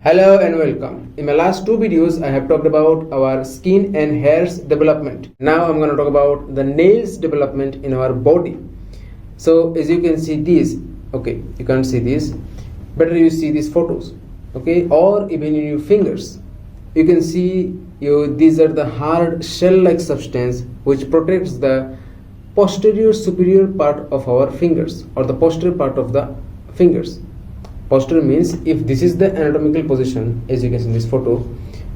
Hello and welcome. In my last two videos, I have talked about our skin and hairs development. Now I'm going to talk about the nails development in our body. So as you can see these, okay, you can't see this, better you see these photos, okay, or even in your fingers. You can see these are the hard shell-like substance which protects the posterior superior part of our fingers or the posterior part of the fingers. Posterior means if this is the anatomical position, as you can see in this photo.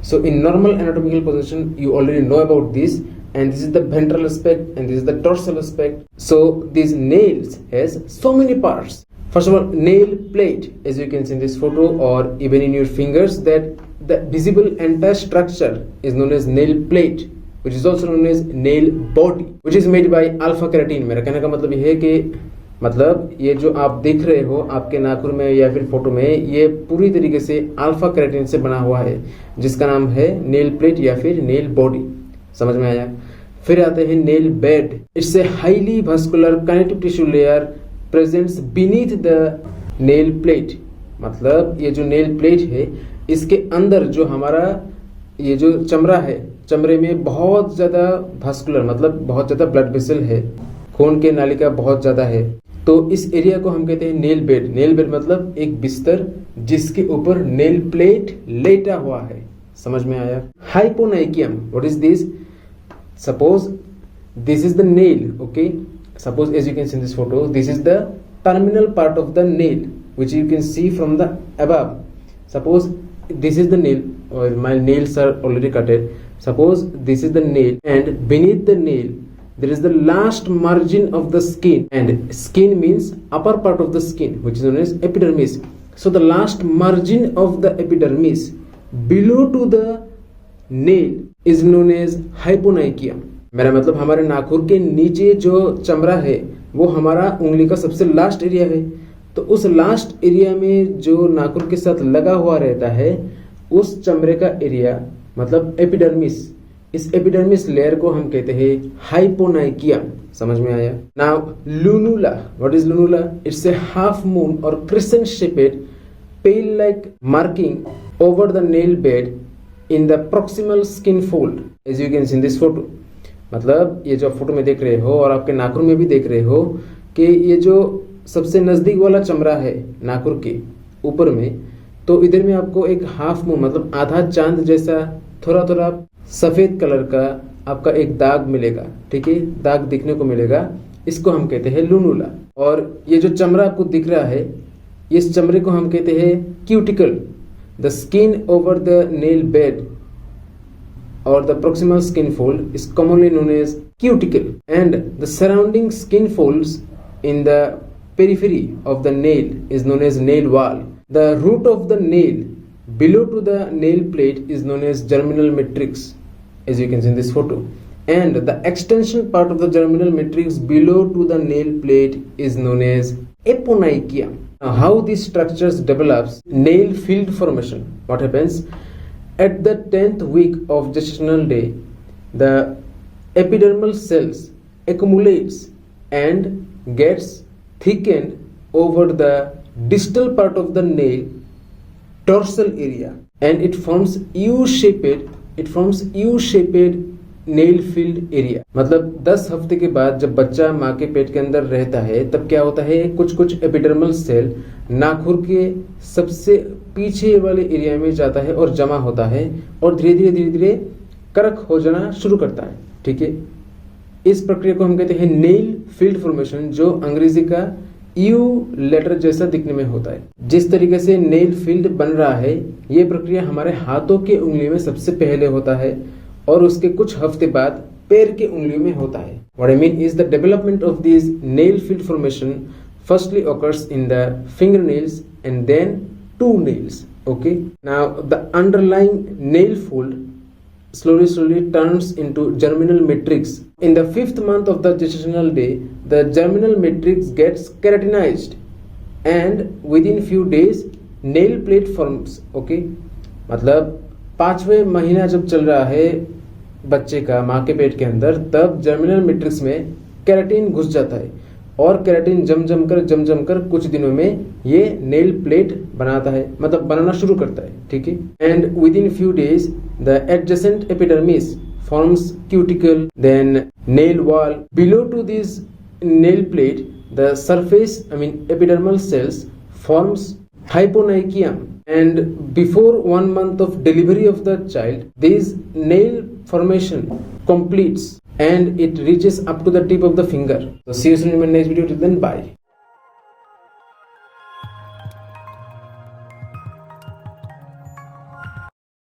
So in normal anatomical position, you already know about this, and this is the ventral aspect and this is the dorsal aspect. So these nails has so many parts. First of all, nail plate, as you can see in this photo, or even in your fingers, that the visible entire structure is known as nail plate, which is also known as nail body, which is made by alpha keratin. मेरा कहने का मतलब ये है कि मतलब ये जो आप देख रहे हो आपके नाखून में या फिर फोटो में, ये पूरी तरीके से अल्फा केराटिन से बना हुआ है, जिसका नाम है नेल प्लेट या फिर नेल बॉडी। समझ में आया? फिर आते हैं nail bed. It's a highly vascular connective tissue layer presents beneath the nail plate. मतलब ये जो नेल प्लेट है, इसके अंदर जो हमारा ये जो चमड़ा है, चमड़े में बहुत ज्यादा वास्कुलर मतलब बहुत ज्यादा ब्लड वेसल है, खून के नालिका बहुत ज्यादा है। तो इस एरिया को हम कहते हैं नेल बेड। नेल बेड मतलब एक बिस्तर जिसके ऊपर नेल प्लेट लेटा हुआ है। समझ में आया? Hyponychium, what is this? Suppose this is the nail, okay, suppose as you can see in this photo, this is the terminal part of the nail which you can see from the above. Suppose this is the nail, or my nails are already cutted. Suppose this is the nail, and beneath the nail there is the last margin of the skin, and skin means upper part of the skin, which is known as epidermis. So the last margin of the epidermis below to the nail is known as hyponychium. मेरा मतलब हमारे नाखून के नीचे जो चमड़ा है वो हमारा उंगली का सबसे लास्ट एरिया है। तो उस लास्ट एरिया में जो नाखून के साथ लगा हुआ रहता है, उस चमड़े का एरिया मतलब एपिडर्मिस, इस एपिडर्मिस लेयर को हम कहते हैं हाइपोनाइकियम। समझ में आया? Now lunula, what is lunula? It's a half moon और crescent shaped pale like marking over the nail bed in the proximal skin fold, as you can see in this photo. मतलब ये जो फोटो में देख रहे हो और आपके नाखून में भी देख रहे हो कि ये जो सबसे नजदीक वाला चमड़ा है नाखून के ऊपर में, तो इधर में आपको एक हाफ मून मतलब आधा चांद जैसा थोड़ा थोड़ा सफेद कलर का आपका एक दाग मिलेगा। ठीक है, दाग दिखने को मिलेगा, इसको हम कहते हैं लुनुला। और ये जो चमड़ा आपको दिख रहा है, इस चमड़े को हम कहते हैं cuticle. The skin over the nail bed or the proximal skin fold is commonly known as cuticle, and the surrounding skin folds in the periphery of the nail is known as nail wall. The root of the nail below to the nail plate is known as germinal matrix, as you can see in this photo, and the extension part of the germinal matrix below to the nail plate is known as eponychium. Now how these structures develops? Nail field formation. What happens? At the 10th week of gestational day, the epidermal cells accumulates and gets thickened over the distal part of the nail dorsal area, and it forms U-shaped nail field area. मतलब 10 हफ्ते के बाद जब बच्चा माँ के पेट के अंदर रहता है, तब क्या होता है, कुछ कुछ एपिडर्मल सेल नाखून के सबसे पीछे वाले एरिया में जाता है और जमा होता है, और धीरे धीरे करक हो जाना शुरू करता है। ठीक है, इस प्रक्रिया को हम कहते हैं नेल फील्ड फॉर्मेशन, जो अंग्रेजी का यू लेटर जैसा दिखने में होता है। जिस तरीके से नेल फील्ड बन रहा है, ये प्रक्रिया हमारे हाथों के उंगली में सबसे पहले होता है और उसके कुछ हफ्ते बाद पैर के उंगलियों में होता है। What I mean is the development of these nail field formation firstly occurs in the fingernails and then toenails. Okay. Now the underlying nail fold slowly turns into germinal matrix. In the 5th month of the gestational day, the germinal matrix gets keratinized, and within few days nail plate forms. Okay. मतलब 5वें महीना जब चल रहा है बच्चे का माँ के पेट के अंदर, तब जर्मिनल मैट्रिक्स में केराटिन घुस जाता है। और केराटिन जम कर कुछ दिनों में ये नेल प्लेट बनाता है, मतलब बनाना शुरू करता है, ठीक है। And with in few days the adjacent epidermis forms cuticle, then nail wall. Below to this nail plate, the surface, epidermal cells forms hyponychium. And before 1 month of delivery of the child, this nail formation completes and it reaches up to the tip of the finger. So see you soon in my next video. Till then, bye.